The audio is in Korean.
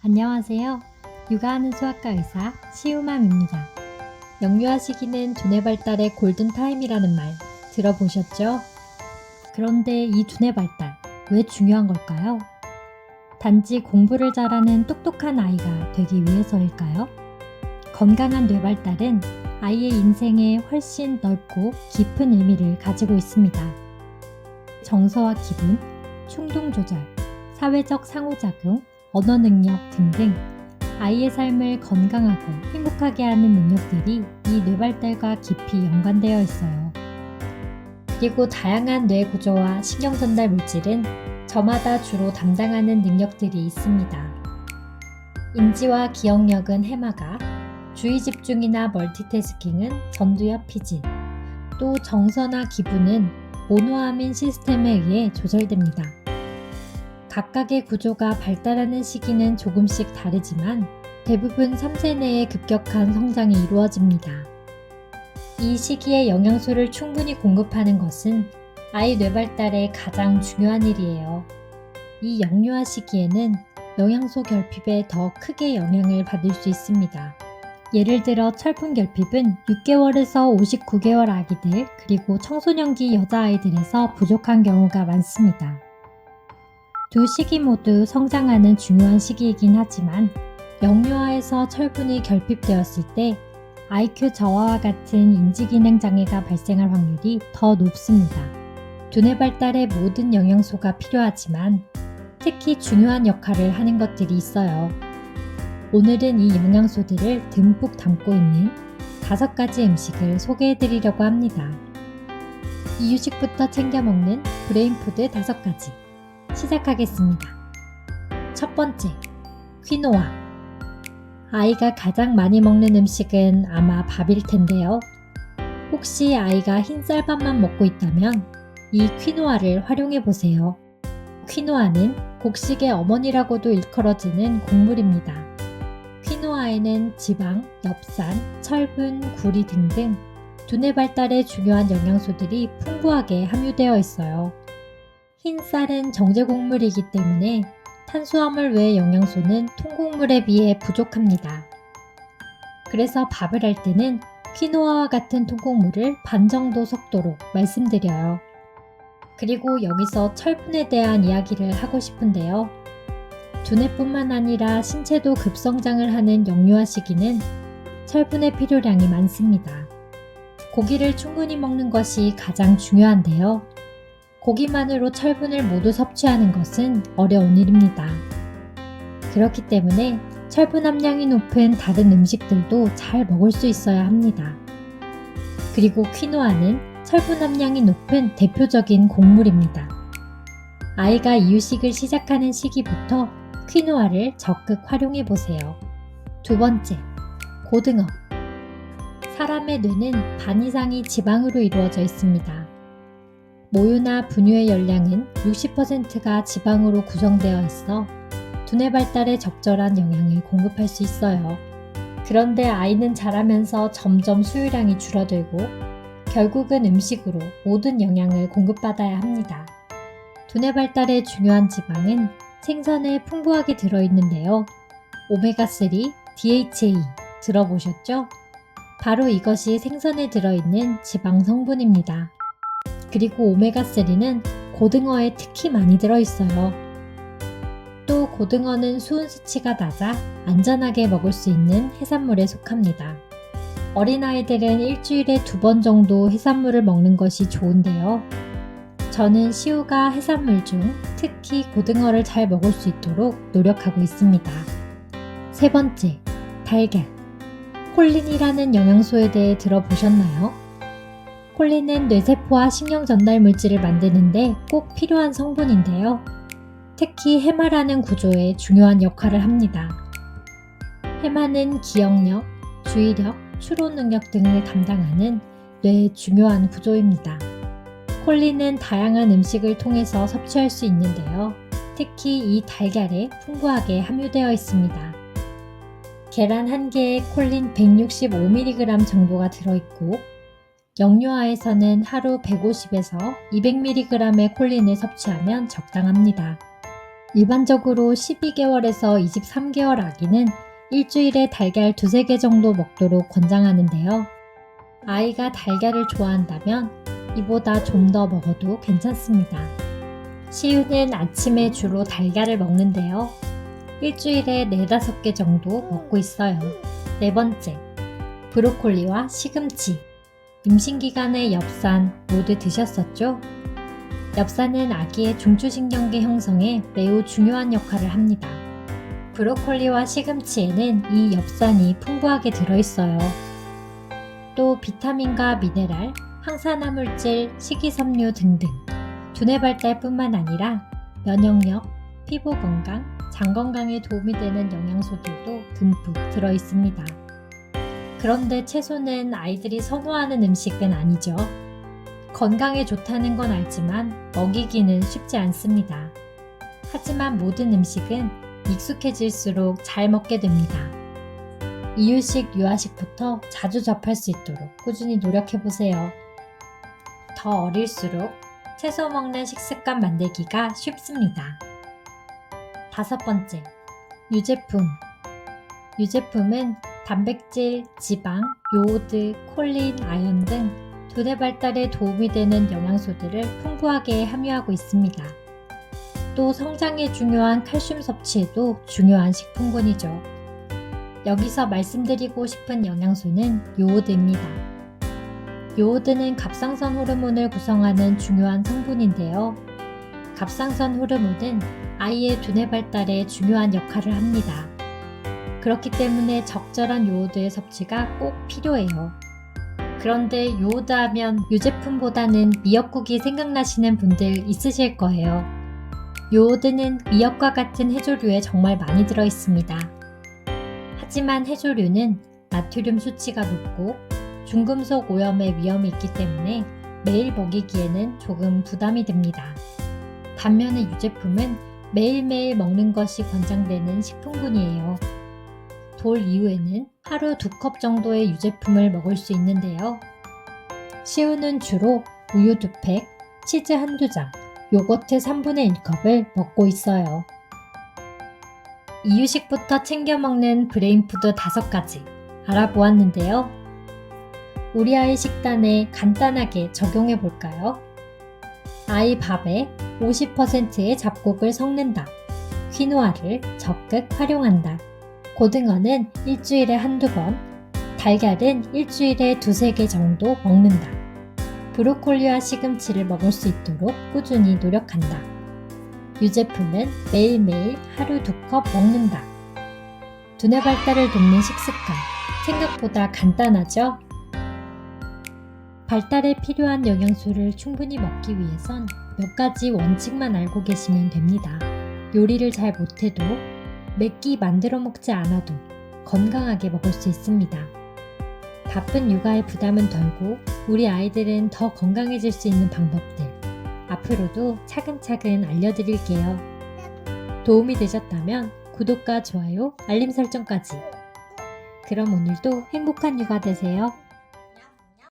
안녕하세요. 육아하는 수학과 의사 시우맘입니다. 영유아 시기는 두뇌 발달의 골든타임이라는 말 들어보셨죠? 그런데 이 두뇌 발달 왜 중요한 걸까요? 단지 공부를 잘하는 똑똑한 아이가 되기 위해서일까요? 건강한 뇌 발달은 아이의 인생에 훨씬 넓고 깊은 의미를 가지고 있습니다. 정서와 기분, 충동 조절, 사회적 상호작용, 언어 능력 등등 아이의 삶을 건강하고 행복하게 하는 능력들이 이 뇌 발달과 깊이 연관되어 있어요. 그리고 다양한 뇌 구조와 신경 전달 물질은 저마다 주로 담당하는 능력들이 있습니다. 인지와 기억력은 해마가, 주의 집중이나 멀티태스킹은 전두엽 피진, 또 정서나 기분은 모노아민 시스템에 의해 조절됩니다. 각각의 구조가 발달하는 시기는 조금씩 다르지만 대부분 3세 내에 급격한 성장이 이루어집니다. 이 시기에 영양소를 충분히 공급하는 것은 아이 뇌 발달에 가장 중요한 일이에요. 이 영유아 시기에는 영양소 결핍에 더 크게 영향을 받을 수 있습니다. 예를 들어 철분 결핍은 6개월에서 59개월 아기들 그리고 청소년기 여자아이들에서 부족한 경우가 많습니다. 두 시기 모두 성장하는 중요한 시기이긴 하지만 영유아에서 철분이 결핍되었을 때 IQ 저하와 같은 인지기능 장애가 발생할 확률이 더 높습니다. 두뇌 발달에 모든 영양소가 필요하지만 특히 중요한 역할을 하는 것들이 있어요. 오늘은 이 영양소들을 듬뿍 담고 있는 5가지 음식을 소개해드리려고 합니다. 이유식부터 챙겨 먹는 브레인푸드 5가지 시작하겠습니다. 첫 번째, 퀴노아. 아이가 가장 많이 먹는 음식은 아마 밥일 텐데요. 혹시 아이가 흰 쌀밥만 먹고 있다면 이 퀴노아를 활용해 보세요. 퀴노아는 곡식의 어머니라고도 일컬어지는 곡물입니다. 퀴노아에는 지방, 엽산, 철분, 구리 등등 두뇌 발달에 중요한 영양소들이 풍부하게 함유되어 있어요. 흰 쌀은 정제곡물이기 때문에 탄수화물 외의 영양소는 통곡물에 비해 부족합니다. 그래서 밥을 할 때는 퀴노아와 같은 통곡물을 반 정도 섞도록 말씀드려요. 그리고 여기서 철분에 대한 이야기를 하고 싶은데요. 두뇌뿐만 아니라 신체도 급성장을 하는 영유아 시기는 철분의 필요량이 많습니다. 고기를 충분히 먹는 것이 가장 중요한데요. 고기만으로 철분을 모두 섭취하는 것은 어려운 일입니다. 그렇기 때문에 철분 함량이 높은 다른 음식들도 잘 먹을 수 있어야 합니다. 그리고 퀴노아는 철분 함량이 높은 대표적인 곡물입니다. 아이가 이유식을 시작하는 시기부터 퀴노아를 적극 활용해 보세요. 두 번째, 고등어. 사람의 뇌는 반 이상이 지방으로 이루어져 있습니다. 모유나 분유의 열량은 60%가 지방으로 구성되어 있어 두뇌 발달에 적절한 영양을 공급할 수 있어요. 그런데 아이는 자라면서 점점 수유량이 줄어들고 결국은 음식으로 모든 영양을 공급받아야 합니다. 두뇌 발달에 중요한 지방은 생선에 풍부하게 들어있는데요. 오메가3, DHA 들어보셨죠? 바로 이것이 생선에 들어있는 지방 성분입니다. 그리고 오메가3는 고등어에 특히 많이 들어있어요. 또 고등어는 수은 수치가 낮아 안전하게 먹을 수 있는 해산물에 속합니다. 어린아이들은 일주일에 2번 정도 해산물을 먹는 것이 좋은데요. 저는 시우가 해산물 중 특히 고등어를 잘 먹을 수 있도록 노력하고 있습니다. 세 번째, 달걀. 콜린이라는 영양소에 대해 들어보셨나요? 콜린은 뇌세포와 신경 전달 물질을 만드는데 꼭 필요한 성분인데요. 특히 해마라는 구조에 중요한 역할을 합니다. 해마는 기억력, 주의력, 추론 능력 등을 담당하는 뇌의 중요한 구조입니다. 콜린은 다양한 음식을 통해서 섭취할 수 있는데요. 특히 이 달걀에 풍부하게 함유되어 있습니다. 계란 1개에 콜린 165mg 정도가 들어있고 영유아에서는 하루 150에서 200mg의 콜린을 섭취하면 적당합니다. 일반적으로 12개월에서 23개월 아기는 일주일에 달걀 2-3개 정도 먹도록 권장하는데요. 아이가 달걀을 좋아한다면 이보다 좀 더 먹어도 괜찮습니다. 시우는 아침에 주로 달걀을 먹는데요. 일주일에 4-5개 정도 먹고 있어요. 네 번째, 브로콜리와 시금치. 임신기간에 엽산 모두 드셨었죠? 엽산은 아기의 중추신경계 형성에 매우 중요한 역할을 합니다. 브로콜리와 시금치에는 이 엽산이 풍부하게 들어있어요. 또 비타민과 미네랄, 항산화물질, 식이섬유 등등 두뇌 발달뿐만 아니라 면역력, 피부 건강, 장 건강에 도움이 되는 영양소들도 듬뿍 들어있습니다. 그런데 채소는 아이들이 선호하는 음식은 아니죠. 건강에 좋다는 건 알지만 먹이기는 쉽지 않습니다. 하지만 모든 음식은 익숙해질수록 잘 먹게 됩니다. 이유식, 유아식부터 자주 접할 수 있도록 꾸준히 노력해보세요. 더 어릴수록 채소 먹는 식습관 만들기가 쉽습니다. 5번째, 유제품. 유제품은 단백질, 지방, 요오드, 콜린, 아연 등 두뇌 발달에 도움이 되는 영양소들을 풍부하게 함유하고 있습니다. 또 성장에 중요한 칼슘 섭취에도 중요한 식품군이죠. 여기서 말씀드리고 싶은 영양소는 요오드입니다. 요오드는 갑상선 호르몬을 구성하는 중요한 성분인데요. 갑상선 호르몬은 아이의 두뇌 발달에 중요한 역할을 합니다. 그렇기 때문에 적절한 요오드의 섭취가 꼭 필요해요. 그런데 요오드 하면 유제품보다는 미역국이 생각나시는 분들 있으실 거예요. 요오드는 미역과 같은 해조류에 정말 많이 들어있습니다. 하지만 해조류는 나트륨 수치가 높고 중금속 오염의 위험이 있기 때문에 매일 먹이기에는 조금 부담이 됩니다. 반면에 유제품은 매일매일 먹는 것이 권장되는 식품군이에요. 돌 이후에는 하루 2컵 정도의 유제품을 먹을 수 있는데요. 시우는 주로 우유 2팩, 치즈 1-2장, 요거트 3분의 1컵을 먹고 있어요. 이유식부터 챙겨 먹는 브레인푸드 5가지 알아보았는데요. 우리 아이 식단에 간단하게 적용해 볼까요? 아이 밥에 50%의 잡곡을 섞는다. 퀴노아를 적극 활용한다. 고등어는 일주일에 1-2번, 달걀은 일주일에 2-3개 정도 먹는다. 브로콜리와 시금치를 먹을 수 있도록 꾸준히 노력한다. 유제품은 매일매일 하루 2컵 먹는다. 두뇌 발달을 돕는 식습관, 생각보다 간단하죠? 발달에 필요한 영양소를 충분히 먹기 위해선 몇 가지 원칙만 알고 계시면 됩니다. 요리를 잘 못해도 맵기 만들어 먹지 않아도 건강하게 먹을 수 있습니다. 바쁜 육아의 부담은 덜고 우리 아이들은 더 건강해질 수 있는 방법들 앞으로도 차근차근 알려드릴게요. 도움이 되셨다면 구독과 좋아요, 알림 설정까지. 그럼 오늘도 행복한 육아 되세요.